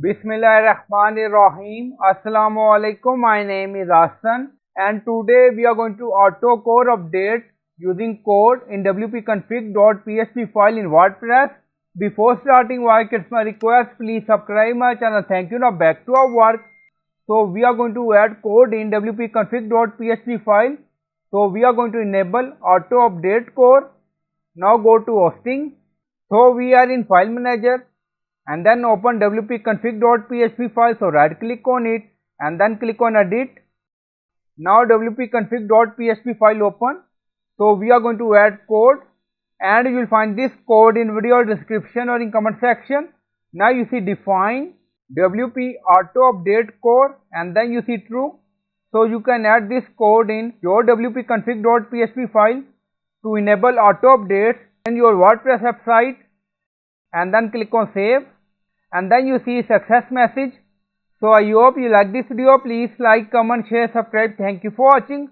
Bismillahirrahmanirrahim. Assalamu alaikum. My name is Hassan and today we are going to auto core update using code in wp-config.php file in WordPress. Before starting work, it's my request, please subscribe my channel. Thank you. Now back to our work. So we are going to add code in wp-config.php file. So we are going to enable auto update core. Now go to hosting. So we are in file manager and then open wp-config.php file. So right click on it and then click on edit. Now wp-config.php file open. So we are going to add code and you will find this code in video description or in comment section. Now you see define wp auto update core and then you see true. So you can add this code in your wp-config.php file to enable auto updates in your WordPress website and then click on save and then you see success message. So I hope you like this video. Please like, comment, share, subscribe. Thank you for watching.